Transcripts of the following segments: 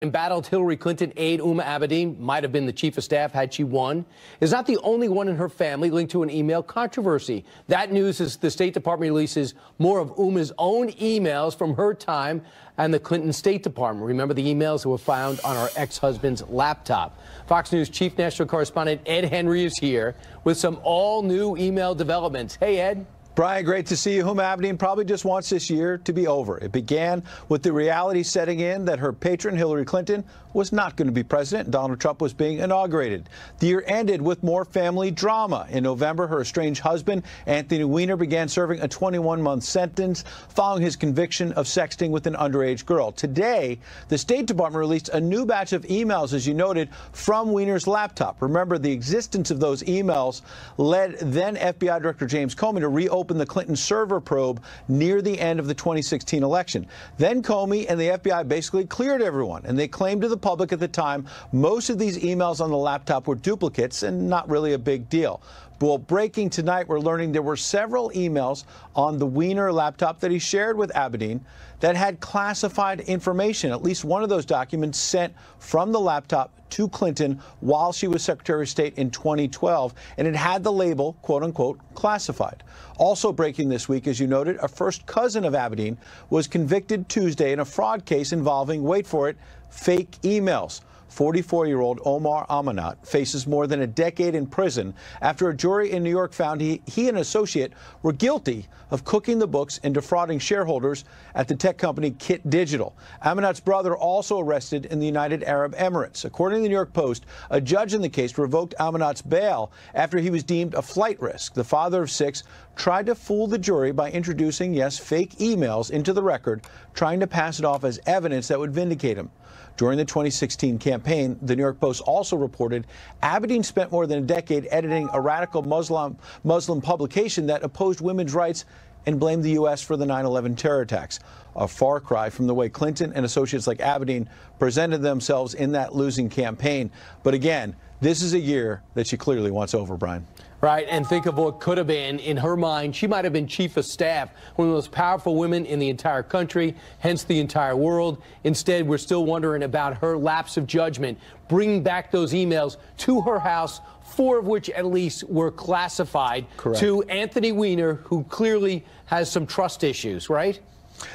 Embattled Hillary Clinton aide Uma Abedin, might have been the chief of staff had she won, is not the only one in her family linked to an email controversy. That news is the State Department releases more of Uma's own emails from her time and the Clinton State Department. Remember the emails that were found on our ex-husband's laptop. Fox News chief national correspondent Ed Henry is here with some all-new email developments. Hey, Ed. Brian, great to see you. Uma Abedin probably just wants this year to be over. It began with the reality setting in that her patron, Hillary Clinton, was not going to be president, and Donald Trump was being inaugurated. The year ended with more family drama. In November, her estranged husband, Anthony Weiner, began serving a 21-month sentence following his conviction of sexting with an underage girl. Today, the State Department released a new batch of emails, as you noted, from Weiner's laptop. Remember, the existence of those emails led then FBI Director James Comey to reopen the Clinton server probe near the end of the 2016 election. Then Comey and the FBI basically cleared everyone, and they claimed to the public at the time most of these emails on the laptop were duplicates and not really a big deal. Well, breaking tonight, we're learning there were several emails on the Weiner laptop that he shared with Abedin that had classified information. At least one of those documents sent from the laptop to Clinton while she was Secretary of State in 2012, and it had the label, quote unquote, classified. Also breaking this week, as you noted, a first cousin of Abedin was convicted Tuesday in a fraud case involving, wait for it, fake emails. 44-year-old Omar Amanat faces more than a decade in prison after a jury in New York found he and an associate were guilty of cooking the books and defrauding shareholders at the tech company Kit Digital. Amanat's brother also arrested in the United Arab Emirates. According to the New York Post, a judge in the case revoked Amanat's bail after he was deemed a flight risk. The father of 6 tried to fool the jury by introducing, yes, fake emails into the record, trying to pass it off as evidence that would vindicate him. During the 2016 campaign, the New York Post also reported Abedin spent more than a decade editing a radical Muslim publication that opposed women's rights and blamed the U.S. for the 9/11 terror attacks. A far cry from the way Clinton and associates like Abedin presented themselves in that losing campaign. But again, this is a year that she clearly wants over, Brian. Right, and think of what could have been. In her mind, she might have been chief of staff, one of the most powerful women in the entire country, hence the entire world. Instead, we're still wondering about her lapse of judgment, bringing back those emails to her house, 4 of which at least were classified. Correct. To Anthony Weiner, who clearly has some trust issues, right?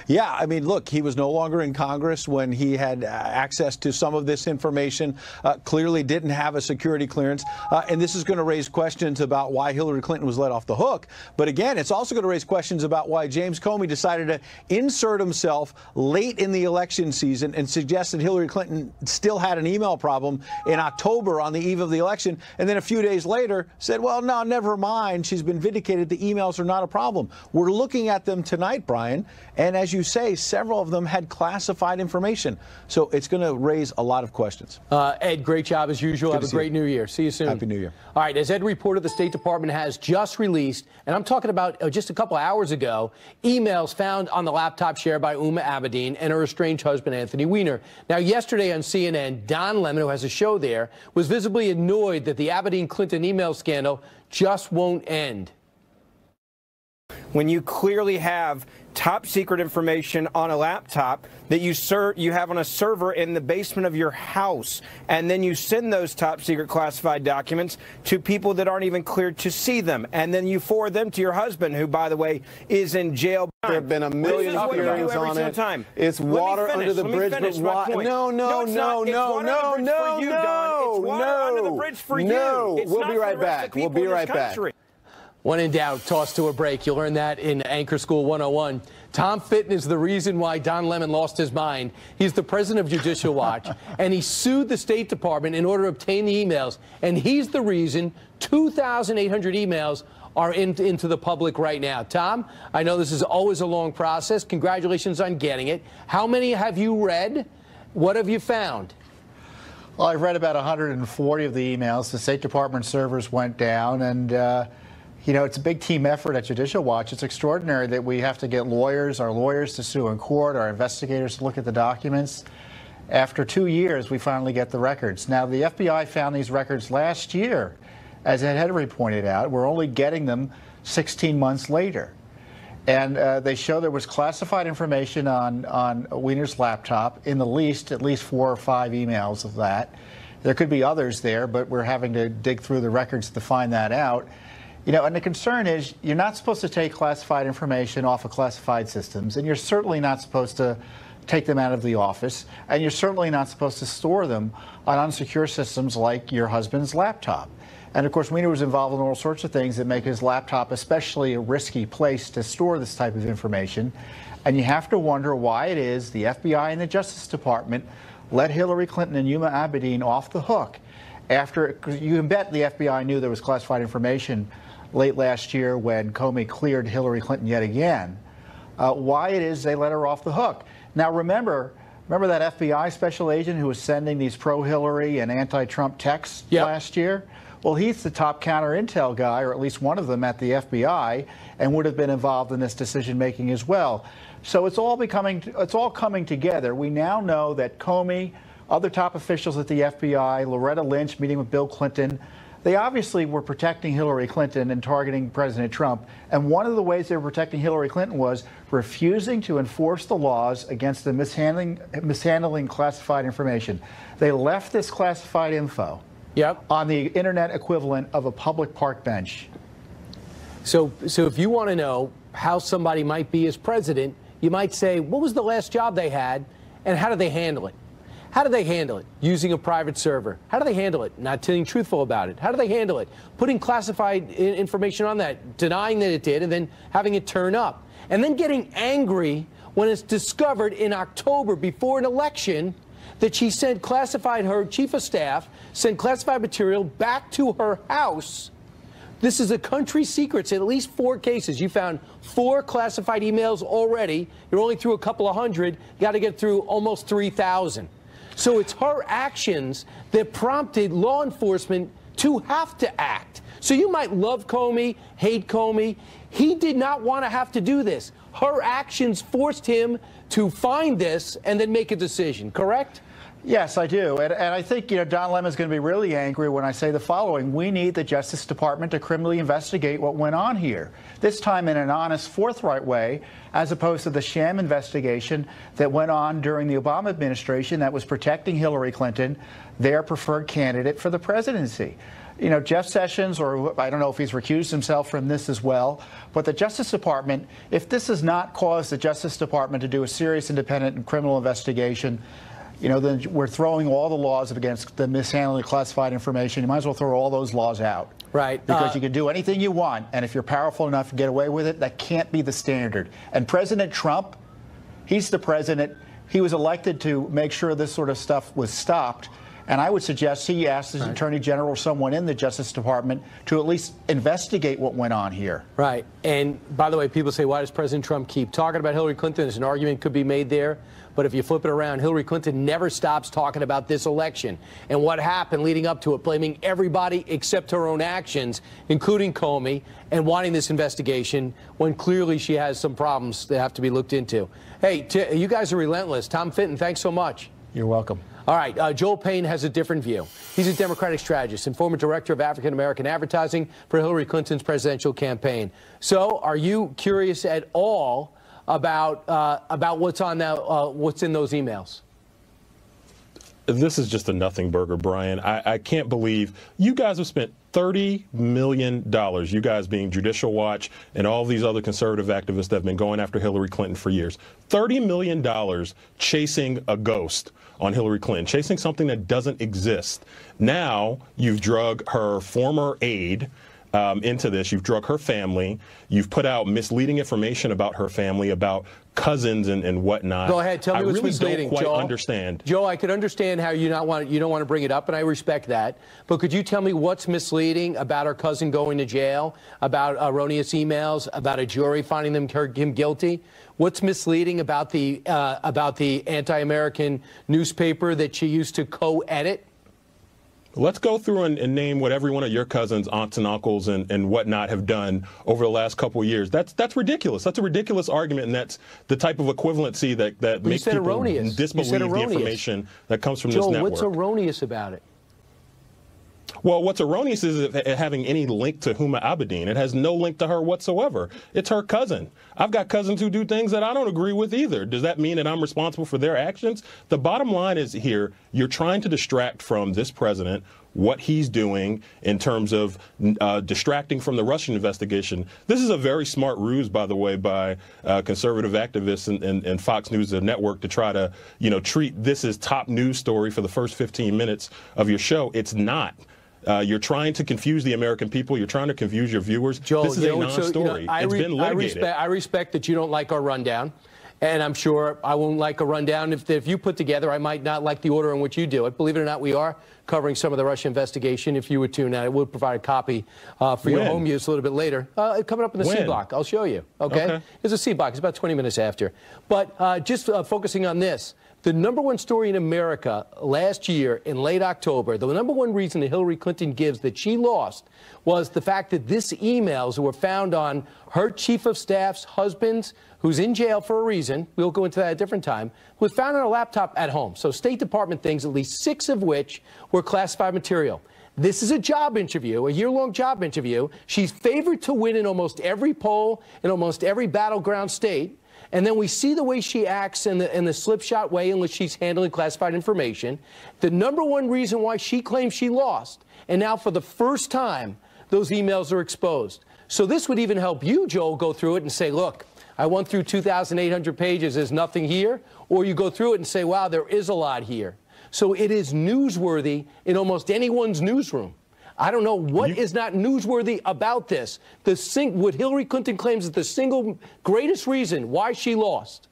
Yeah, I mean, look, he was no longer in Congress when he had access to some of this information, clearly didn't have a security clearance, and this is going to raise questions about why Hillary Clinton was let off the hook. But again, it's also going to raise questions about why James Comey decided to insert himself late in the election season and suggest that Hillary Clinton still had an email problem in October on the eve of the election, and then a few days later said, well, no, never mind, she's been vindicated, the emails are not a problem. We're looking at them tonight, Brian, and as you say, several of them had classified information. So it's going to raise a lot of questions. Ed, great job as usual. Have a great New Year. See you soon. Happy New Year. All right, as Ed reported, the State Department has just released, and I'm talking about just a couple hours ago, emails found on the laptop shared by Uma Abedin and her estranged husband, Anthony Weiner. Now, yesterday on CNN, Don Lemon, who has a show there, was visibly annoyed that the Abedin-Clinton email scandal just won't end. When you clearly have top secret information on a laptop that you have on a server in the basement of your house, and then you send those top secret classified documents to people that aren't even cleared to see them, and then you forward them to your husband, who, by the way, is in jail. There have been a million hearings on it. It's water under the bridge, but why? No. We'll be right back. We'll be right back. When in doubt, toss to a break. You'll learn that in Anchor School 101. Tom Fitton is the reason why Don Lemon lost his mind. He's the president of Judicial Watch, and he sued the State Department in order to obtain the emails. And he's the reason 2,800 emails are into the public right now. Tom, I know this is always a long process. Congratulations on getting it. How many have you read? What have you found? Well, I've read about 140 of the emails. The State Department servers went down, and you know, it's a big team effort at Judicial Watch. It's extraordinary that we have to get our lawyers to sue in court, our investigators to look at the documents. After 2 years, we finally get the records. Now, the FBI found these records last year, as Ed Henry pointed out. We're only getting them 16 months later. And they show there was classified information on Weiner's laptop, in the least, at least 4 or 5 emails of that. There could be others there, but we're having to dig through the records to find that out. You know, and the concern is you're not supposed to take classified information off of classified systems, and you're certainly not supposed to take them out of the office, and you're certainly not supposed to store them on unsecure systems like your husband's laptop. And of course, Weiner was involved in all sorts of things that make his laptop especially a risky place to store this type of information. And you have to wonder why it is the FBI and the Justice Department let Hillary Clinton and Huma Abedin off the hook after, you can bet the FBI knew there was classified information late last year when Comey cleared Hillary Clinton yet again. Why it is they let her off the hook. Now remember that FBI special agent who was sending these pro-Hillary and anti-Trump texts last year? Well, he's the top counter-intel guy, or at least one of them at the FBI, and would have been involved in this decision-making as well. So it's all coming together. We now know that Comey, other top officials at the FBI, Loretta Lynch meeting with Bill Clinton, they obviously were protecting Hillary Clinton and targeting President Trump. And one of the ways they were protecting Hillary Clinton was refusing to enforce the laws against the mishandling classified information. They left this classified info on the internet equivalent of a public park bench. So if you want to know how somebody might be as president, you might say, what was the last job they had, and how did they handle it? How do they handle it? Using a private server. How do they handle it? Not being truthful about it. How do they handle it? Putting classified information on that, denying that it did, and then having it turn up. And then getting angry when it's discovered in October before an election that she sent classified, her chief of staff sent classified material back to her house. This is a country secret. At least 4 cases. You found 4 classified emails already. You're only through a couple of hundred. You got to get through almost 3,000. So it's her actions that prompted law enforcement to have to act. So you might love Comey, hate Comey. He did not want to have to do this. Her actions forced him to find this and then make a decision, correct? Yes, I do. And I think, you know, Don Lemon's going to be really angry when I say the following. We need the Justice Department to criminally investigate what went on here, this time in an honest, forthright way, as opposed to the sham investigation that went on during the Obama administration that was protecting Hillary Clinton, their preferred candidate for the presidency. You know, Jeff Sessions, or I don't know if he's recused himself from this as well, but the Justice Department, if this has not caused the Justice Department to do a serious independent and criminal investigation, you know, then we're throwing all the laws against the mishandling of classified information. You might as well throw all those laws out. Right. Because you can do anything you want, and if you're powerful enough to get away with it, that can't be the standard. And President Trump, he's the president. He was elected to make sure this sort of stuff was stopped. And I would suggest he asked his Attorney General or someone in the Justice Department to at least investigate what went on here. Right. And by the way, people say, why does President Trump keep talking about Hillary Clinton? There's an argument could be made there. But if you flip it around, Hillary Clinton never stops talking about this election and what happened leading up to it, blaming everybody except her own actions, including Comey, and wanting this investigation when clearly she has some problems that have to be looked into. Hey, you guys are relentless. Tom Fitton, thanks so much. You're welcome. All right, Joel Payne has a different view. He's a Democratic strategist and former director of African-American advertising for Hillary Clinton's presidential campaign. So are you curious at all about what's on that, what's in those emails? This is just a nothing burger, Brian. I can't believe you guys have spent $30 million, you guys being Judicial Watch and all these other conservative activists that have been going after Hillary Clinton for years. $30 million chasing a ghost on Hillary Clinton, chasing something that doesn't exist. Now you've drug her former aide into this. You've drug her family. You've put out misleading information about her family, about cousins and whatnot. Go ahead. Tell me what's misleading, Joel. I really don't quite Joel. understand. Joe, I could understand how you don't want to bring it up, and I respect that. But could you tell me what's misleading about her cousin going to jail, about erroneous emails, about a jury finding him guilty? What's misleading about the anti-American newspaper that she used to co-edit? Let's go through and name what every one of your cousins, aunts and uncles and whatnot have done over the last couple of years. That's ridiculous. That's a ridiculous argument, and that's the type of equivalency that makes people disbelieve the information that comes from this network. What's erroneous about it? Well, what's erroneous is it having any link to Huma Abedin. It has no link to her whatsoever. It's her cousin. I've got cousins who do things that I don't agree with either. Does that mean that I'm responsible for their actions? The bottom line is here, you're trying to distract from this president what he's doing in terms of distracting from the Russian investigation. This is a very smart ruse, by the way, by conservative activists and Fox News Network to try to, treat this as top news story for the first 15 minutes of your show. It's not. You're trying to confuse the American people. You're trying to confuse your viewers. Joel, this is a non-story. It's been litigated. I respect that you don't like our rundown. And I'm sure I won't like a rundown if you put together. I might not like the order in which you do it. Believe it or not, we are covering some of the Russia investigation. If you would tune in, I will provide a copy for your home use a little bit later. Coming up in the C block. I'll show you. Okay? There's a C block. It's about 20 minutes after. But just focusing on this. The #1 story in America last year in late October, the #1 reason that Hillary Clinton gives that she lost was the fact that these emails were found on her chief of staff's husband, who's in jail for a reason, we'll go into that at a different time, was found on a laptop at home. So State Department things, at least 6 of which were classified material. This is a job interview, a year-long job interview. She's favored to win in almost every poll, in almost every battleground state. And then we see the way she acts in the slipshod way in which she's handling classified information. The #1 reason why she claims she lost. And now for the first time, those emails are exposed. So this would even help you, Joel, go through it and say, look, I went through 2,800 pages. There's nothing here. Or you go through it and say, wow, there is a lot here. So it is newsworthy in almost anyone's newsroom. I don't know what is not newsworthy about this. What Hillary Clinton claims is the single greatest reason why she lost.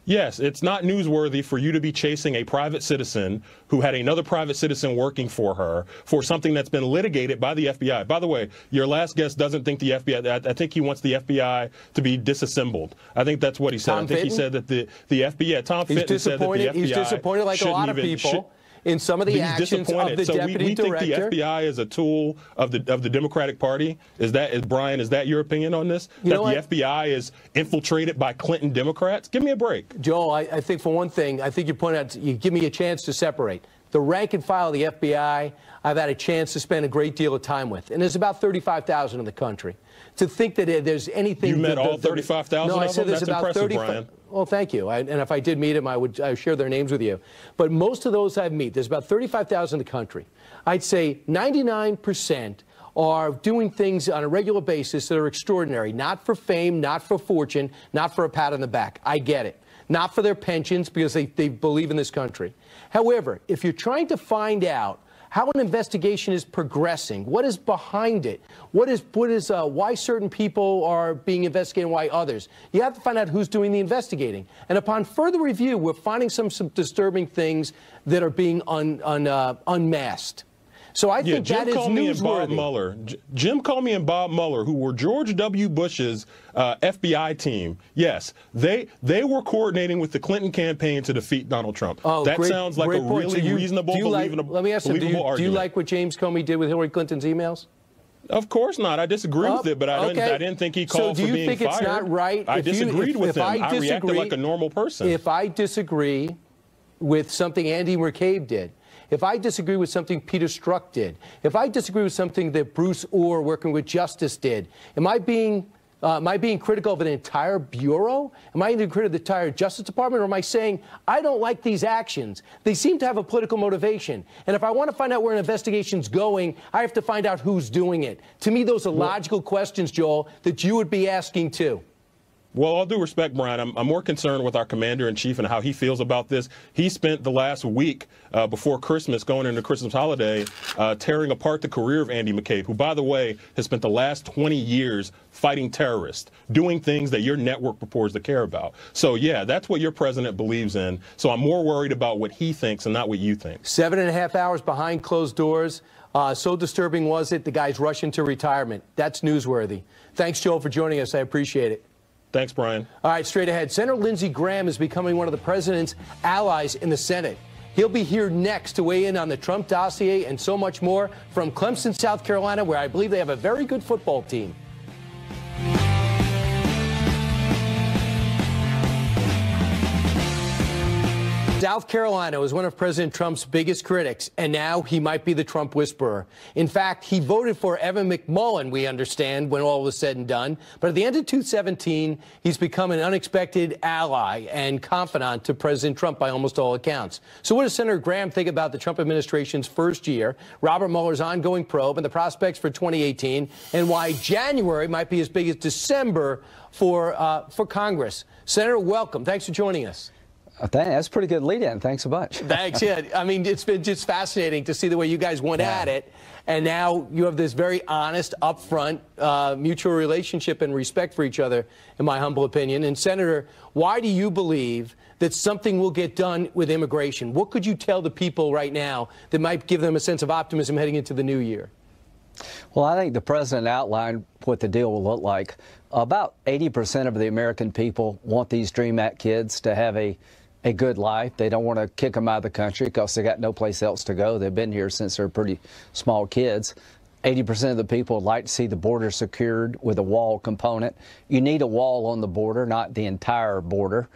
Yes, it's not newsworthy for you to be chasing a private citizen who had another private citizen working for her for something that's been litigated by the FBI. By the way, your last guest doesn't think the FBI, I think he wants the FBI to be disassembled. I think that's what he said. I think he said that the FBI, Tom Fitton said that the FBI He's disappointed like a lot of people. In some of the actions of the deputy director. We think the FBI is a tool of the Democratic Party. Brian, is that your opinion on this? The FBI is infiltrated by Clinton Democrats? Give me a break. Joel, I think for one thing, I think you point out, you give me a chance to separate. The rank and file of the FBI, I've had a chance to spend a great deal of time with. And there's about 35,000 in the country. To think that there's anything... You met all 35,000 No, I said there's That's about impressive, 30. Brian. Well, thank you. And if I did meet them, I would share their names with you. But most of those I've met, there's about 35,000 in the country. I'd say 99% are doing things on a regular basis that are extraordinary, not for fame, not for fortune, not for a pat on the back. I get it. Not for their pensions, because they believe in this country. However, if you're trying to find out how an investigation is progressing, what is behind it, why certain people are being investigated and why others, you have to find out who's doing the investigating. And upon further review, we're finding some disturbing things that are being unmasked. So I think that is newsworthy. Jim Comey and Bob Mueller, who were George W. Bush's FBI team, yes, they were coordinating with the Clinton campaign to defeat Donald Trump. Oh, that sounds like a really reasonable, believable let me ask you, argument. Do you like what James Comey did with Hillary Clinton's emails? Of course not. I disagree with it, but I didn't think he called for being fired. So do you think it's not right? I disagreed with him. I reacted like a normal person. If I disagree with something Andy McCabe did, if I disagree with something Peter Strzok did, if I disagree with something that Bruce Orr working with Justice did, am I being critical of an entire bureau? Am I being critical of the entire Justice Department? Or am I saying, I don't like these actions? They seem to have a political motivation. And if I want to find out where an investigation's going, I have to find out who's doing it. To me, those are logical questions, Joel, that you would be asking too. Well, all due respect, Brian, I'm more concerned with our commander-in-chief and how he feels about this. He spent the last week before Christmas, going into Christmas holiday, tearing apart the career of Andy McCabe, who, by the way, has spent the last 20 years fighting terrorists, doing things that your network purports to care about. So, yeah, that's what your president believes in. So I'm more worried about what he thinks and not what you think. 7.5 hours behind closed doors. So disturbing was it, the guy's rushing to retirement. That's newsworthy. Thanks, Joel, for joining us. I appreciate it. Thanks, Brian. All right, straight ahead. Senator Lindsey Graham is becoming one of the president's allies in the Senate. He'll be here next to weigh in on the Trump dossier and so much more from Clemson, South Carolina, where I believe they have a very good football team. South Carolina was one of President Trump's biggest critics, and now he might be the Trump whisperer. In fact, he voted for Evan McMullin, we understand, when all was said and done. But at the end of 2017, he's become an unexpected ally and confidant to President Trump by almost all accounts. So what does Senator Graham think about the Trump administration's first year, Robert Mueller's ongoing probe, and the prospects for 2018, and why January might be as big as December for Congress? Senator, welcome. Thanks for joining us. That's a pretty good lead-in. Thanks so much. Thanks. Yeah, I mean, it's been just fascinating to see the way you guys went at it, and now you have this very honest, upfront, mutual relationship and respect for each other, in my humble opinion. And Senator, why do you believe that something will get done with immigration? What could you tell the people right now that might give them a sense of optimism heading into the new year? Well, I think the president outlined what the deal will look like. About 80% of the American people want these DREAM Act kids to have a good life. They don't want to kick them out of the country because they got no place else to go. They've been here since they're pretty small kids. 80% of the people would like to see the border secured with a wall component. You need a wall on the border, not the entire border.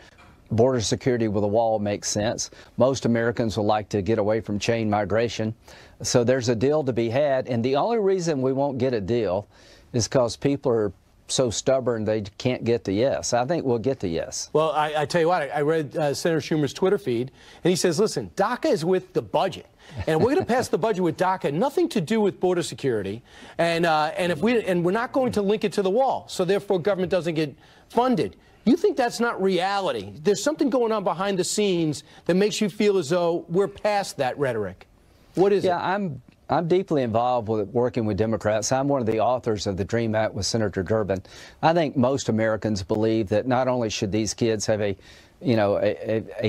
Border security with a wall makes sense. Most Americans would like to get away from chain migration. So there's a deal to be had. And the only reason we won't get a deal is because people are so stubborn they can't get to yes. I think we'll get to yes. Well, I tell you what, I read Senator Schumer's Twitter feed, and he says, listen, DACA is with the budget. And we're going to pass the budget with DACA, nothing to do with border security. And we're not going to link it to the wall. So therefore, government doesn't get funded. You think that's not reality? There's something going on behind the scenes that makes you feel as though we're past that rhetoric. What is it? Yeah, I'm deeply involved with working with Democrats. I'm one of the authors of the DREAM Act with Senator Durbin. I think most Americans believe that not only should these kids have a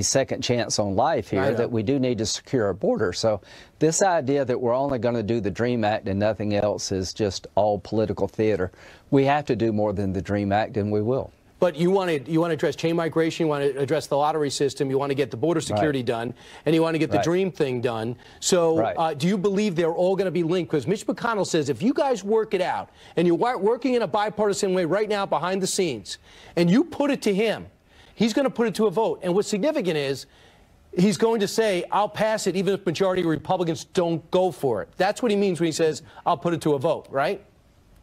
second chance on life here, that we do need to secure our border. So this idea that we're only going to do the DREAM Act and nothing else is just all political theater. We have to do more than the DREAM Act, and we will. But you want to address chain migration, you want to address the lottery system, you want to get the border security done, and you want to get the DREAM thing done. So do you believe they're all going to be linked? Because Mitch McConnell says if you guys work it out, and you're working in a bipartisan way right now behind the scenes, and you put it to him, he's going to put it to a vote. And what's significant is he's going to say, I'll pass it even if majority of Republicans don't go for it. That's what he means when he says, I'll put it to a vote, right?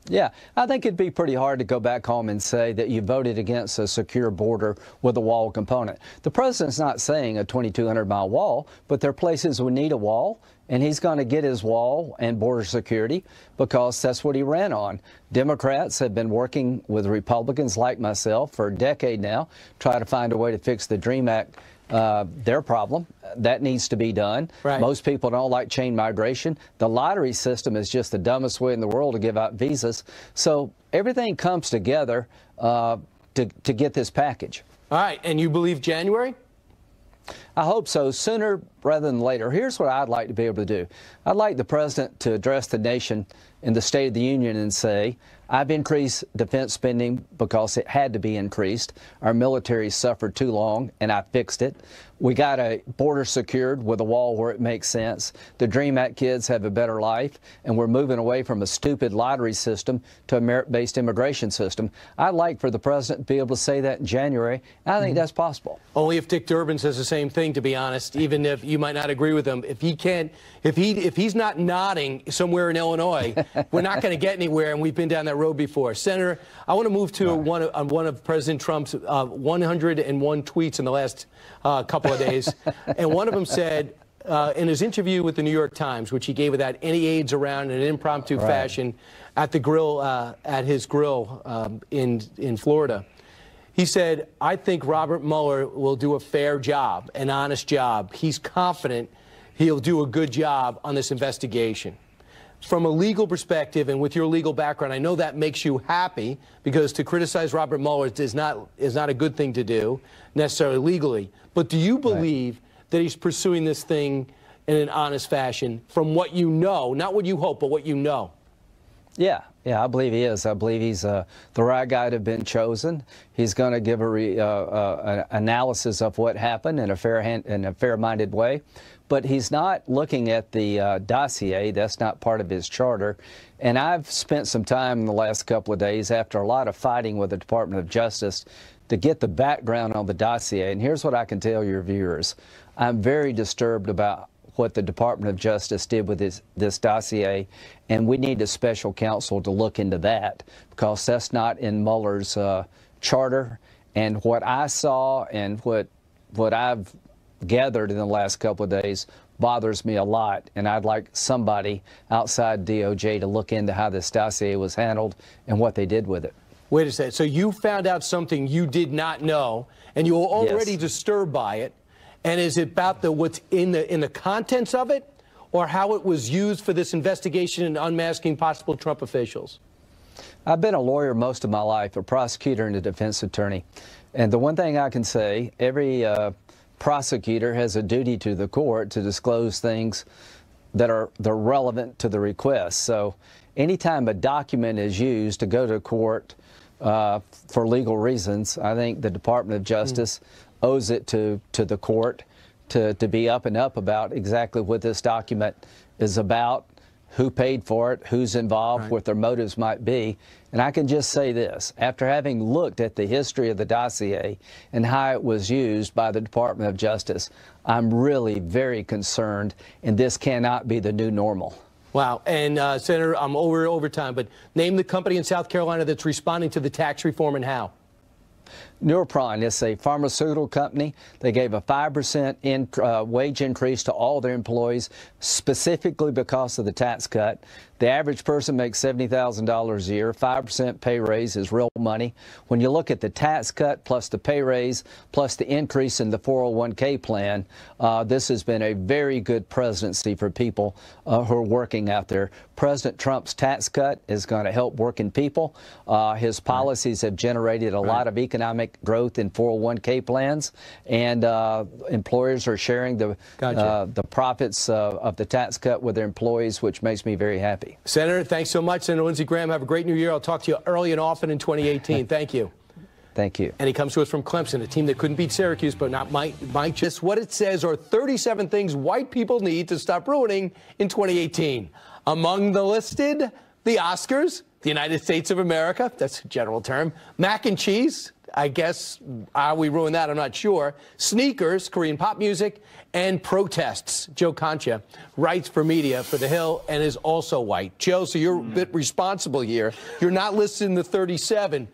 Yeah, I think it'd be pretty hard to go back home and say that you voted against a secure border with a wall component. The president's not saying a 2,200-mile wall, but there are places we need a wall, and he's going to get his wall and border security because that's what he ran on. Democrats have been working with Republicans like myself for a decade now, try to find a way to fix the DREAM Act. Their problem. That needs to be done. Most people don't like chain migration. The lottery system is just the dumbest way in the world to give out visas. So everything comes together to get this package. All right. And you believe January? I hope so, sooner rather than later. Here's what I'd like to be able to do. I'd like the president to address the nation in the State of the Union and say, I've increased defense spending because it had to be increased. Our military suffered too long, and I fixed it. We got a border secured with a wall where it makes sense. The DREAM Act kids have a better life, and we're moving away from a stupid lottery system to a merit-based immigration system. I'd like for the president to be able to say that in January. I think that's possible. Only if Dick Durbin says the same thing, to be honest, even if you might not agree with him. If he can't, if he's not nodding somewhere in Illinois, we're not going to get anywhere, and we've been down that road before. Senator, I want to move to one of President Trump's 101 tweets in the last couple of days. And one of them said, in his interview with the New York Times, which he gave without any aides around in an impromptu fashion at the grill, at his grill in Florida, he said, I think Robert Mueller will do a fair job, an honest job. He's confident he'll do a good job on this investigation. From a legal perspective and with your legal background, I know that makes you happy because to criticize Robert Mueller is not a good thing to do necessarily legally. But do you believe that he's pursuing this thing in an honest fashion from what you know, not what you hope, but what you know? Yeah, I believe he is. I believe he's the right guy to have been chosen. He's going to give an analysis of what happened in a fair-minded way. But he's not looking at the dossier. That's not part of his charter. And I've spent some time in the last couple of days after a lot of fighting with the Department of Justice to get the background on the dossier. And here's what I can tell your viewers. I'm very disturbed about what the Department of Justice did with this dossier, and we need a special counsel to look into that, because that's not in Mueller's charter. And what I saw and what I've gathered in the last couple of days bothers me a lot, and I'd like somebody outside DOJ to look into how this dossier was handled and what they did with it. Wait a second. So you found out something you did not know, and you were already disturbed by it. And is it about what's in the contents of it, or how it was used for this investigation and unmasking possible Trump officials? I've been a lawyer most of my life, a prosecutor and a defense attorney. And the one thing I can say, every prosecutor has a duty to the court to disclose things that are relevant to the request. So anytime a document is used to go to court for legal reasons, I think the Department of Justice owes it to the court to be up and up about exactly what this document is about, who paid for it, who's involved, what their motives might be. And I can just say this, after having looked at the history of the dossier and how it was used by the Department of Justice, I'm really very concerned, and this cannot be the new normal. Wow. And Senator, I'm over time, but name the company in South Carolina that's responding to the tax reform and how. Neuropron is a pharmaceutical company. They gave a 5% wage increase to all their employees, specifically because of the tax cut. The average person makes $70,000 a year. 5% pay raise is real money. When you look at the tax cut plus the pay raise plus the increase in the 401k plan, this has been a very good presidency for people who are working out there. President Trump's tax cut is going to help working people. His policies have generated a lot of economic growth in 401k plans, and employers are sharing the profits of the tax cut with their employees, which makes me very happy. Senator, thanks so much. Senator Lindsey Graham, have a great new year. I'll talk to you early and often in 2018. Thank you. Thank you. And he comes to us from Clemson, a team that couldn't beat Syracuse, but not might just what it says are 37 things white people need to stop ruining in 2018. Among the listed, the Oscars, the United States of America, that's a general term, mac and cheese, I guess, how we ruin that, I'm not sure, sneakers, Korean pop music, and protests. Joe Concha writes for media for The Hill and is also white. Joe, so you're a bit responsible here. You're not listed in the 37.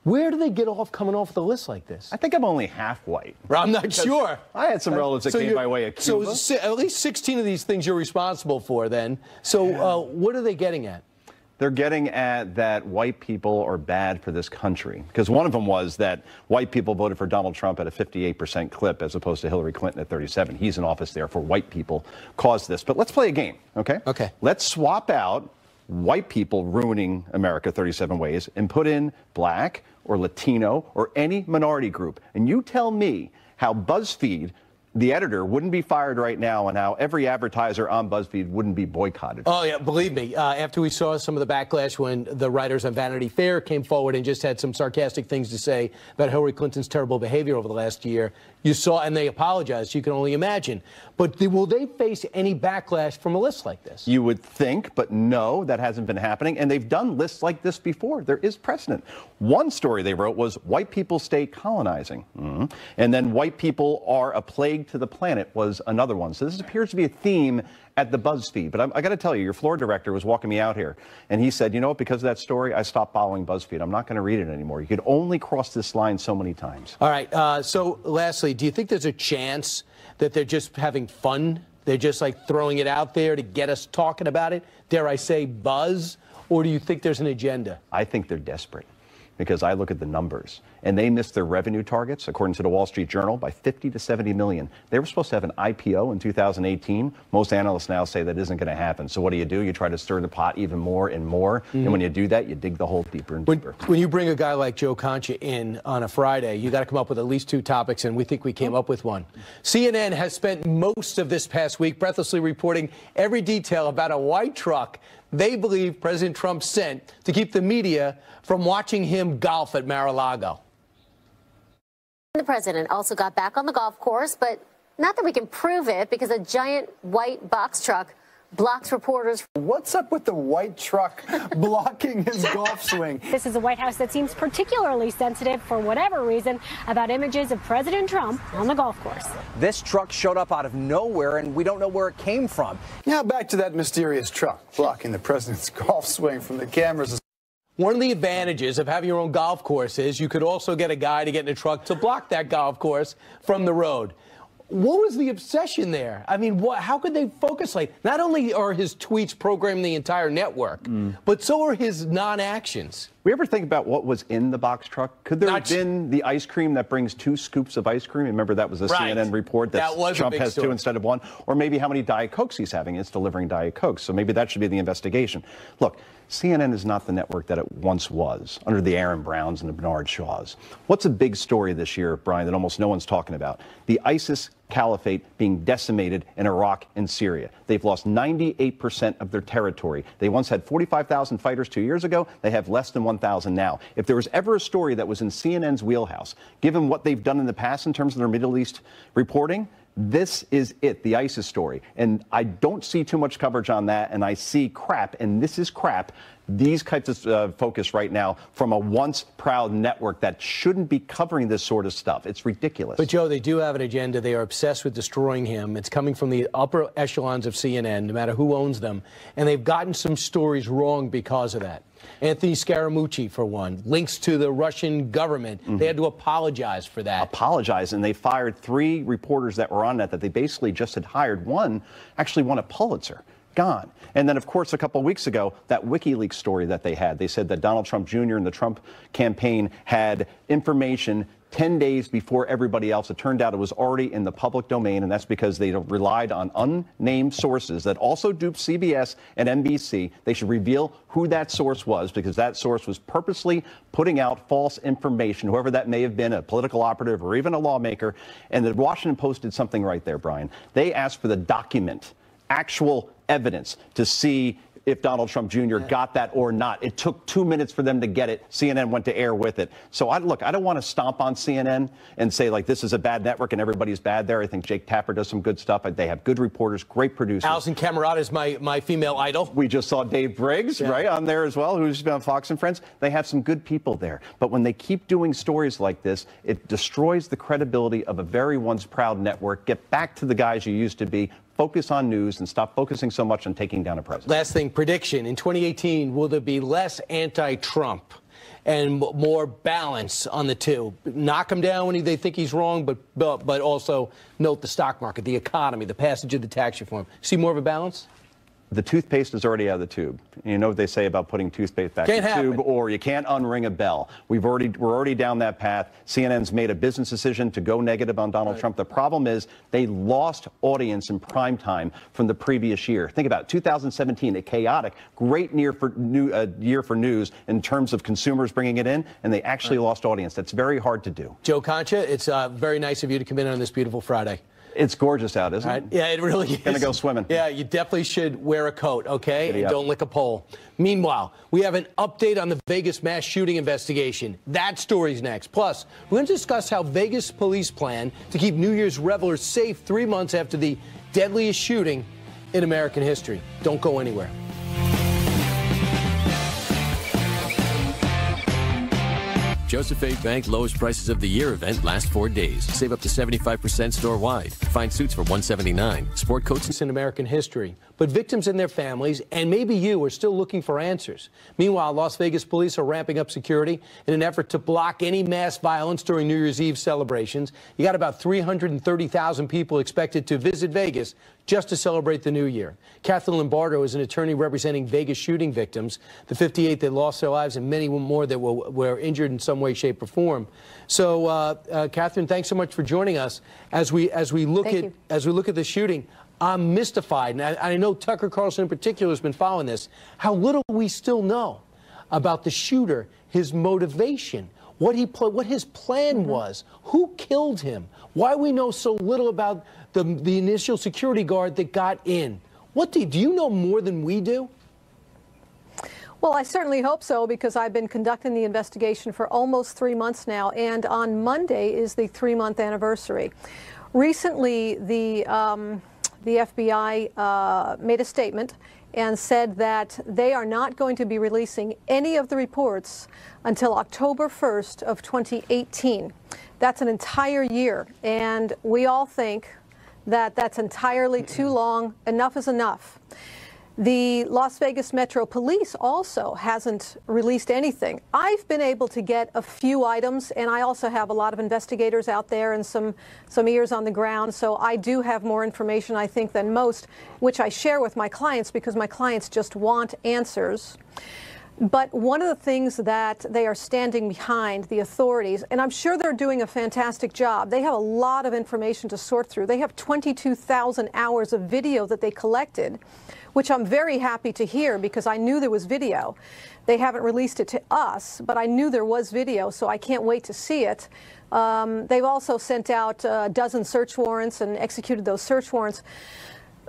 Where do they get off coming off the list like this? I think I'm only half white. I'm not sure. I had some relatives that came by way of Cuba. So at least 16 of these things you're responsible for then. So what are they getting at? They're getting at that white people are bad for this country. Because one of them was that white people voted for Donald Trump at a 58% clip as opposed to Hillary Clinton at 37. He's in office there for white people caused this. But let's play a game, okay? Okay. Let's swap out white people ruining America 37 ways and put in black or Latino or any minority group. And you tell me how BuzzFeed, the editor, wouldn't be fired right now and how every advertiser on BuzzFeed wouldn't be boycotted. Oh, yeah, believe me. After we saw some of the backlash when the writers on Vanity Fair came forward and just had some sarcastic things to say about Hillary Clinton's terrible behavior over the last year, you saw, and they apologized, you can only imagine. But will they face any backlash from a list like this? You would think, but no, that hasn't been happening. And they've done lists like this before. There is precedent. One story they wrote was white people stay colonizing. And then white people are a plague to the planet was another one. So this appears to be a theme at the BuzzFeed. But I got to tell you, your floor director was walking me out here, and he said, you know what, because of that story, I stopped following BuzzFeed. I'm not going to read it anymore. You could only cross this line so many times. All right. So lastly, do you think there's a chance that they're just having fun? They're just like throwing it out there to get us talking about it? Dare I say buzz? Or do you think there's an agenda? I think they're desperate, because I look at the numbers, and they missed their revenue targets, according to the Wall Street Journal, by 50 to 70 million. They were supposed to have an IPO in 2018. Most analysts now say that isn't going to happen. So what do? You try to stir the pot even more and more. And when you do that, you dig the hole deeper and deeper. When you bring a guy like Joe Concha in on a Friday, you got to come up with at least 2 topics, and we think we came up with one. CNN has spent most of this past week breathlessly reporting every detail about a white truck they believe President Trump sent to keep the media from watching him golf at Mar-a-Lago. The president also got back on the golf course, but not that we can prove it, because a giant white box truck blocks reporters. What's up with the white truck blocking his golf swing? This is a White House that seems particularly sensitive, for whatever reason, about images of President Trump on the golf course. This truck showed up out of nowhere, and we don't know where it came from. Now back to that mysterious truck blocking the president's golf swing from the cameras. One of the advantages of having your own golf course is you could also get a guy to get in a truck to block that golf course from the road. What was the obsession there? I mean, how could they focus like? Not only are his tweets programming the entire network, but so are his non-actions. We ever think about what was in the box truck? Could there have been the ice cream that brings 2 scoops of ice cream? Remember, that was a CNN report that Trump has 2 instead of 1. Or maybe how many Diet Cokes he's having. It's delivering Diet Cokes. So maybe that should be the investigation. Look, CNN is not the network that it once was under the Aaron Browns and the Bernard Shaws. What's a big story this year, Brian, that almost no one's talking about? The ISIS caliphate being decimated in Iraq and Syria. They've lost 98% of their territory. They once had 45,000 fighters 2 years ago. They have less than 1,000 now. If there was ever a story that was in CNN's wheelhouse, given what they've done in the past in terms of their Middle East reporting, this is it, the ISIS story. And I don't see too much coverage on that, and I see crap, and this is crap, these types of focus right now from a once proud network that shouldn't be covering this sort of stuff. It's ridiculous. But, Joe, they do have an agenda. They are obsessed with destroying him. It's coming from the upper echelons of CNN, no matter who owns them. And they've gotten some stories wrong because of that. Anthony Scaramucci, for one, links to the Russian government. They had to apologize for that. Apologize, and they fired 3 reporters that were on that they basically just had hired. One actually won a Pulitzer. Gone. And then, of course, a couple of weeks ago, that WikiLeaks story that they had, they said that Donald Trump Jr. and the Trump campaign had information 10 days before everybody else. It turned out it was already in the public domain, and that's because they relied on unnamed sources that also duped CBS and NBC. They should reveal who that source was, because that source was purposely putting out false information, whoever that may have been, a political operative or even a lawmaker. And the Washington Post did something right there, Brian. They asked for the document, actual evidence to see if Donald Trump Jr. got that or not. It took 2 minutes for them to get it. CNN went to air with it. So I don't want to stomp on CNN and say, like, this is a bad network and everybody's bad there. I think Jake Tapper does some good stuff. They have good reporters, great producers. Alison Camerata is my female idol. We just saw Dave Briggs, right, on there as well, who's been on Fox and Friends. They have some good people there. But when they keep doing stories like this, it destroys the credibility of a very once proud network. Get back to the guys you used to be. Focus on news and stop focusing so much on taking down a president. Last thing, prediction. In 2018, will there be less anti-Trump and more balance on the two? Knock him down when they think he's wrong, but also note the stock market, the economy, the passage of the tax reform. See more of a balance? The toothpaste is already out of the tube. You know what they say about putting toothpaste back in the tube, or you can't unring a bell. We're already down that path. CNN's made a business decision to go negative on Donald Trump. The problem is they lost audience in prime time from the previous year. Think about it, 2017, a chaotic, great year for news in terms of consumers bringing it in, and they actually lost audience. That's very hard to do. Joe Concha, it's very nice of you to come in on this beautiful Friday. It's gorgeous out, isn't it? Yeah, it really is. Gonna go swimming. Yeah, you definitely should wear a coat, okay? And don't lick a pole. Meanwhile, we have an update on the Vegas mass shooting investigation. That story's next. Plus, we're going to discuss how Vegas police plan to keep New Year's revelers safe 3 months after the deadliest shooting in American history. Don't go anywhere. Joseph A. Bank lowest prices of the year event lasts 4 days. Save up to 75% store-wide. Find suits for $179. Sport coats in American history. But victims and their families, and maybe you, are still looking for answers. Meanwhile, Las Vegas police are ramping up security in an effort to block any mass violence during New Year's Eve celebrations. You got about 330,000 people expected to visit Vegas just to celebrate the new year. Kathleen Lombardo is an attorney representing Vegas shooting victims, the 58 that lost their lives and many more that were injured in some way, shape, or form. So, Catherine, thanks so much for joining us as we look at the shooting. I'm mystified, and I know Tucker Carlson in particular has been following this, how little we still know about the shooter, his motivation, what his plan was, who killed him, why we know so little about the initial security guard that got in. Do you know more than we do? Well, I certainly hope so, because I've been conducting the investigation for almost 3 months now, and on Monday is the 3-month anniversary. Recently, the the FBI made a statement and said that they are not going to be releasing any of the reports until October 1st of 2018. That's an entire year, and we all think that that's entirely too long. Enough is enough. The Las Vegas Metro Police also hasn't released anything. I've been able to get a few items, and I also have a lot of investigators out there and some ears on the ground, so I do have more information, I think, than most, which I share with my clients because my clients just want answers. But one of the things that they are standing behind, the authorities, and I'm sure they're doing a fantastic job. They have a lot of information to sort through. They have 22,000 hours of video that they collected, which I'm very happy to hear because I knew there was video. They haven't released it to us, but I knew there was video, so I can't wait to see it. They've also sent out a dozen search warrants and executed those search warrants.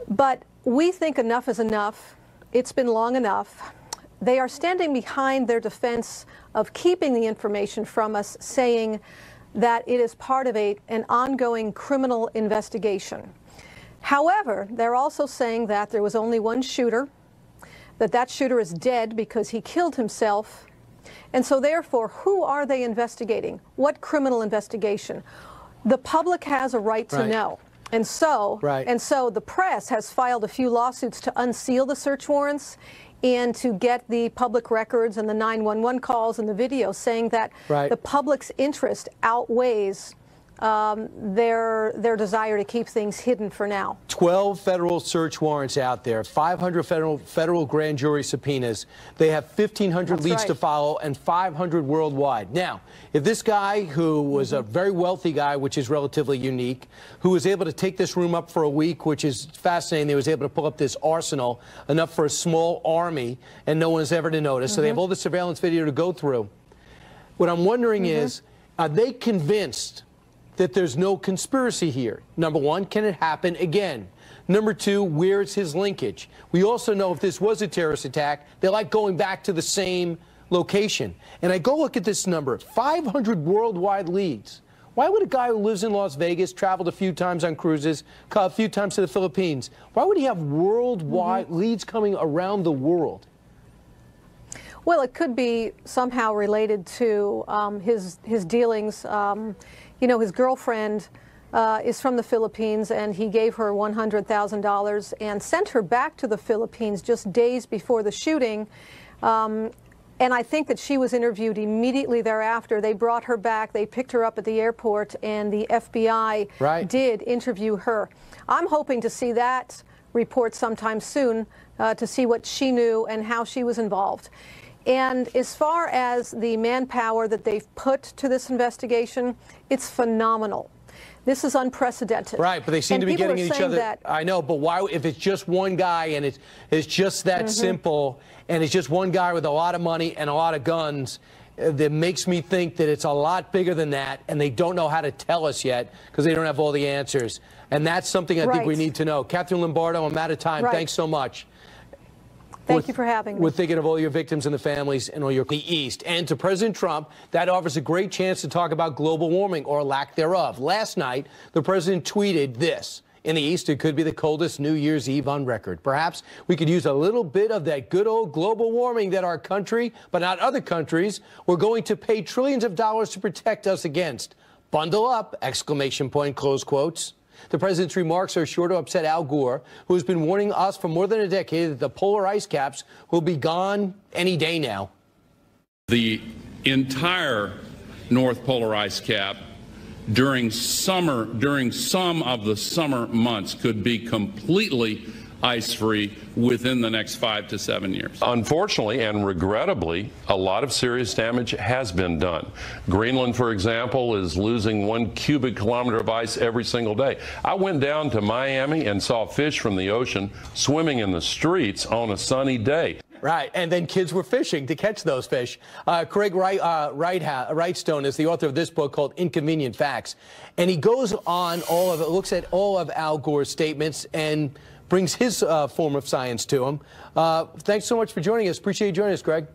But we think enough is enough. It's been long enough. They are standing behind their defense of keeping the information from us, saying that it is part of an ongoing criminal investigation. However, they're also saying that there was only one shooter, that shooter is dead because he killed himself. And so therefore, who are they investigating? What criminal investigation? The public has a right to know. And so the press has filed a few lawsuits to unseal the search warrants and to get the public records and the 911 calls and the video, saying that the public's interest outweighs their desire to keep things hidden for now. 12 federal search warrants out there, 500 federal grand jury subpoenas. They have 1,500 leads to follow and 500 worldwide. Now, if this guy, who was a very wealthy guy, which is relatively unique, who was able to take this room up for a week, which is fascinating, they was able to pull up this arsenal, enough for a small army, and no one's ever to notice. So they have all the surveillance video to go through. What I'm wondering is, are they convinced that there's no conspiracy here? Number one, can it happen again? Number two, where's his linkage? We also know if this was a terrorist attack, they like going back to the same location. And I go look at this number, 500 worldwide leads. Why would a guy who lives in Las Vegas, traveled a few times on cruises, a few times to the Philippines, why would he have worldwide leads coming around the world? Well, it could be somehow related to his dealings. You know, his girlfriend is from the Philippines, and he gave her $100,000 and sent her back to the Philippines just days before the shooting. And I think that she was interviewed immediately thereafter. They brought her back. They picked her up at the airport, and the FBI did interview her. I'm hoping to see that report sometime soon to see what she knew and how she was involved. And as far as the manpower that they've put to this investigation, it's phenomenal. This is unprecedented. Right, but they seem to be getting at each other. I know, but why, if it's just one guy and it's just that simple, and it's just one guy with a lot of money and a lot of guns, that makes me think that it's a lot bigger than that, and they don't know how to tell us yet because they don't have all the answers. And that's something I think we need to know. Catherine Lombardo, I'm out of time. Thanks so much. Thank you for having me. We're thinking of all your victims and the families and all your the East. And to President Trump, that offers a great chance to talk about global warming or lack thereof. Last night, the president tweeted this. In the East, it could be the coldest New Year's Eve on record. Perhaps we could use a little bit of that good old global warming that our country, but not other countries, we're going to pay trillions of dollars to protect us against. Bundle up! Exclamation point, close quotes. The president's remarks are sure to upset Al Gore, who has been warning us for more than a decade that the polar ice caps will be gone any day now. The entire North Polar ice cap during some of the summer months could be completely ice-free within the next 5 to 7 years. Unfortunately and regrettably, a lot of serious damage has been done. Greenland, for example, is losing 1 cubic kilometer of ice every single day. I went down to Miami and saw fish from the ocean swimming in the streets on a sunny day. Right, and then kids were fishing to catch those fish. Craig Wrightstone is the author of this book called Inconvenient Facts, and he goes on looks at all of Al Gore's statements and brings his form of science to him. Thanks so much for joining us. Appreciate you joining us, Greg.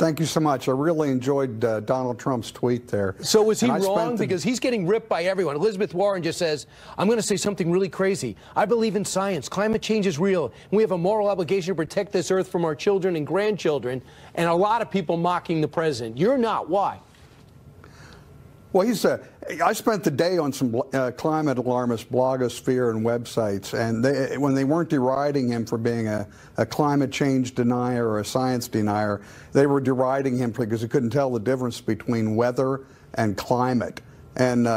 Thank you so much. I really enjoyed Donald Trump's tweet there. So was he wrong? Because he's getting ripped by everyone. Elizabeth Warren just says, I'm going to say something really crazy. I believe in science. Climate change is real. And we have a moral obligation to protect this earth from our children and grandchildren. And a lot of people mocking the president. You're not. Why? Well, I spent the day on some climate alarmist blogosphere and websites, and when they weren't deriding him for being a climate change denier or a science denier, they were deriding him because he couldn't tell the difference between weather and climate. And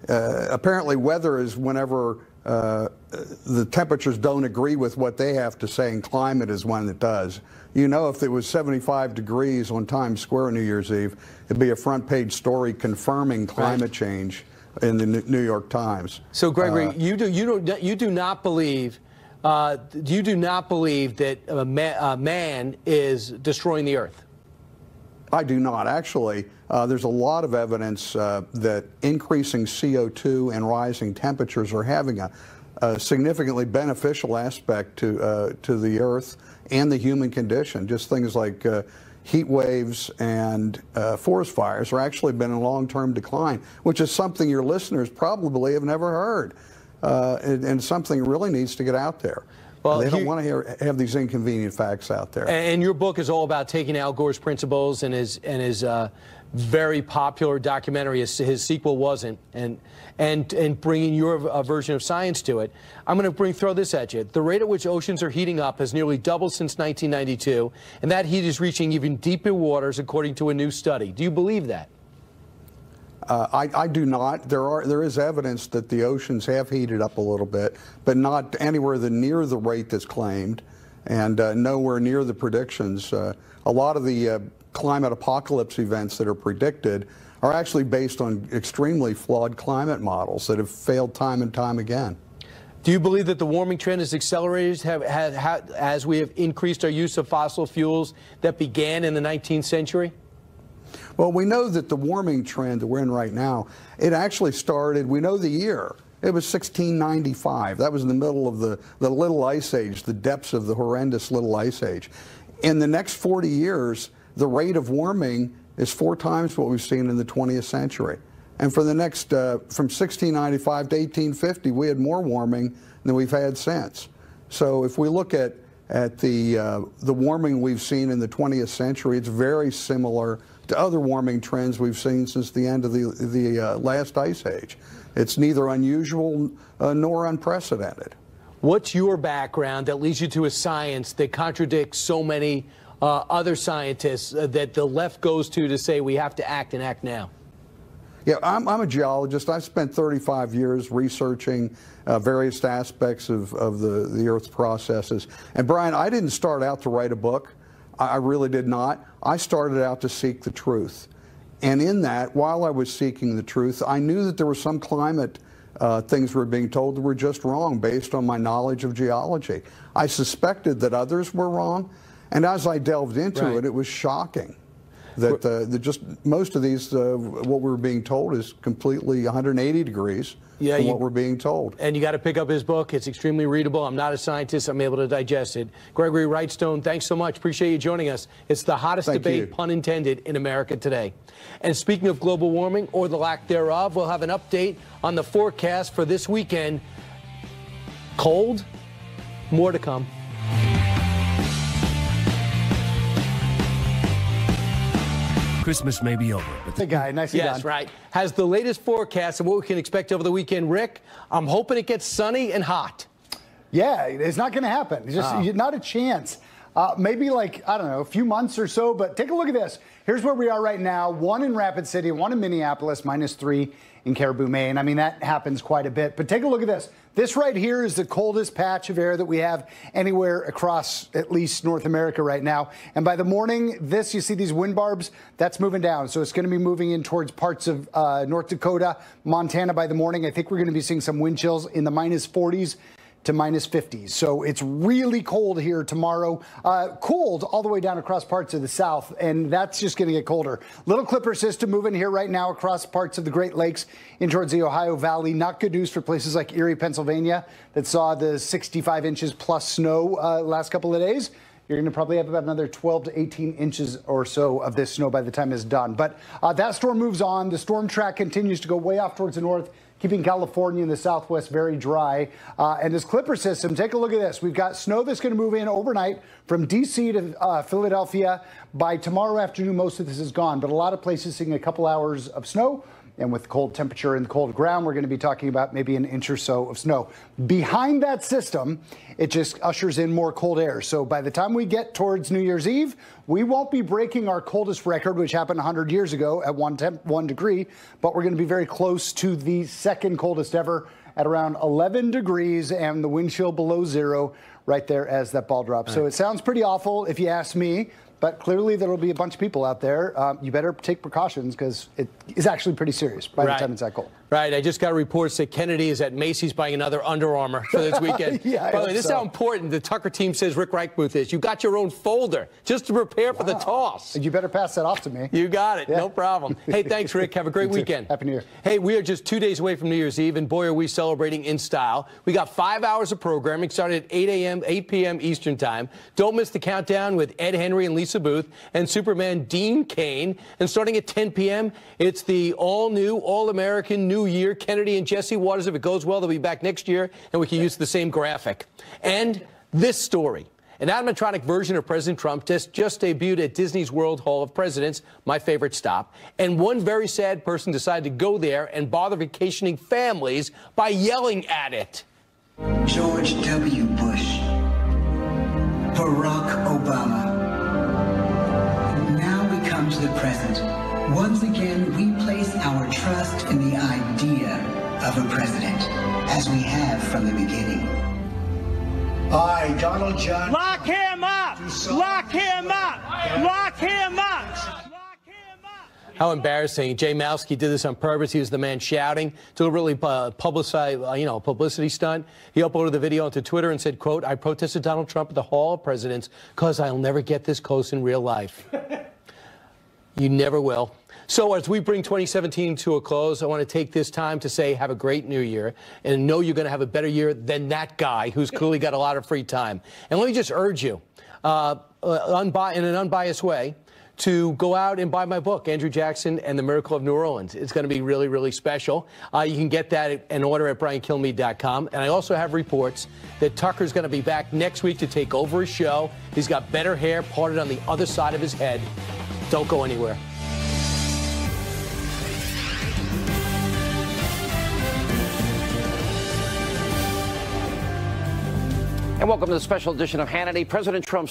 apparently weather is whenever the temperatures don't agree with what they have to say, and climate is when it does. You know, if it was 75 degrees on Times Square New Year's Eve, it'd be a front page story confirming climate change in the New York Times. So, Gregory, you do not believe that man is destroying the earth? I do not. Actually, there's a lot of evidence that increasing CO2 and rising temperatures are having a significantly beneficial aspect to the earth and the human condition. Just things like heat waves and forest fires are actually been in long-term decline, which is something your listeners probably have never heard, and something really needs to get out there. Well, they don't want to have these inconvenient facts out there. And your book is all about taking Al Gore's principles and his very popular documentary, his sequel wasn't, and bringing your version of science to it. I'm going to throw this at you. The rate at which oceans are heating up has nearly doubled since 1992, and that heat is reaching even deeper waters, according to a new study. Do you believe that? I do not. There is evidence that the oceans have heated up a little bit, but not anywhere near the rate that's claimed, and nowhere near the predictions. A lot of the climate apocalypse events that are predicted are actually based on extremely flawed climate models that have failed time and time again. Do you believe that the warming trend has accelerated as we have increased our use of fossil fuels that began in the 19th century? Well, we know that the warming trend that we're in right now, it actually started, we know the year. It was 1695. That was in the middle of the Little Ice Age, the depths of the horrendous Little Ice Age. In the next 40 years, the rate of warming is 4 times what we've seen in the 20th century. And for the next, from 1695 to 1850, we had more warming than we've had since. So if we look at the warming we've seen in the 20th century, it's very similar to other warming trends we've seen since the end of the last ice age. It's neither unusual nor unprecedented. What's your background that leads you to a science that contradicts so many other scientists that the left goes to say we have to act and act now? Yeah, I'm a geologist. I've spent 35 years researching various aspects of the Earth's processes. And Brian, I didn't start out to write a book. I really did not. I started out to seek the truth. And in that, while I was seeking the truth, I knew that there were some climate things were being told that were just wrong based on my knowledge of geology. I suspected that others were wrong. And as I delved into it, it was shocking that just most of these, what we're being told is completely 180 degrees from what we're being told. And you got to pick up his book. It's extremely readable. I'm not a scientist. I'm able to digest it. Gregory Wrightstone, thanks so much. Appreciate you joining us. It's the hottest debate, pun intended, in America today. And speaking of global warming, or the lack thereof, we'll have an update on the forecast for this weekend. Cold? More to come. Christmas may be over, but the guy, nicely done. Yes, right. Has the latest forecast of what we can expect over the weekend. Rick, I'm hoping it gets sunny and hot. Yeah, it's not going to happen. It's just not a chance. Maybe like, I don't know, a few months or so, but take a look at this. Here's where we are right now. 1 in Rapid City, 1 in Minneapolis, -3 in Caribou, Maine. I mean, that happens quite a bit. But take a look at this. This right here is the coldest patch of air that we have anywhere across at least North America right now. And by the morning, you see these wind barbs, that's moving down. So it's going to be moving in towards parts of North Dakota, Montana by the morning. I think we're going to be seeing some wind chills in the -40s to -50s. So it's really cold here tomorrow. Cold all the way down across parts of the south, and that's just going to get colder. Little Clipper system moving here right now across parts of the Great Lakes in towards the Ohio Valley. Not good news for places like Erie, Pennsylvania, that saw the 65 inches plus snow last couple of days. you're going to probably have about another 12 to 18 inches or so of this snow by the time it's done. But that storm moves on. The storm track continues to go way off towards the north, keeping California and the southwest very dry. And this Clipper system, take a look at this. We've got snow that's going to move in overnight from D.C. to Philadelphia. By tomorrow afternoon, most of this is gone, but a lot of places seeing a couple hours of snow. And with cold temperature and the cold ground, we're going to be talking about maybe an inch or so of snow. Behind that system, it just ushers in more cold air. So by the time we get towards New Year's Eve, we won't be breaking our coldest record, which happened 100 years ago at 1 degree, but we're going to be very close to the second coldest ever at around 11 degrees and the wind chill below zero right there as that ball drops. So it sounds pretty awful if you ask me. But clearly there will be a bunch of people out there. You better take precautions because it is actually pretty serious by the time it's that cold. Right. I just got reports that Kennedy is at Macy's buying another Under Armour for this weekend. Yeah, by the way, this is how important the Tucker team says Rick Reichmuth is. You got your own folder just to prepare for the toss. You better pass that off to me. You got it. Yeah. No problem. Hey, thanks, Rick. Have a great weekend. Happy New Year. Hey, we are just 2 days away from New Year's Eve, and boy, are we celebrating in style. We got 5 hours of programming starting at 8 p.m. Eastern Time. Don't miss the countdown with Ed Henry and Lisa Booth and Superman Dean Cain. And starting at 10 p.m., it's the all-new, all-American New Year. Kennedy and Jesse Waters, if it goes well, they'll be back next year, and we can use the same graphic. And this story. An animatronic version of President Trump just debuted at Disney's World Hall of Presidents, my favorite stop. And one very sad person decided to go there and bother vacationing families by yelling at it. George W. Bush, Barack Obama. Now we come to the present. Once again, we place our trust in the idea of a president, as we have from the beginning. I, Donald John. Lock him up! Lock him up! Lock him up! How embarrassing. Jay Mowski did this on purpose. He was the man shouting, deliberately publicity stunt. He uploaded the video onto Twitter and said, quote, I protested Donald Trump at the Hall of Presidents because I'll never get this close in real life. You never will. So as we bring 2017 to a close, I want to take this time to say have a great new year and know you're going to have a better year than that guy who's clearly got a lot of free time. And let me just urge you, in an unbiased way, to go out and buy my book, Andrew Jackson and the Miracle of New Orleans. It's going to be really, really special. You can get that and order at BrianKilmeade.com. And I also have reports that Tucker's going to be back next week to take over his show. He's got better hair parted on the other side of his head. Don't go anywhere. And welcome to the special edition of Hannity. President Trump's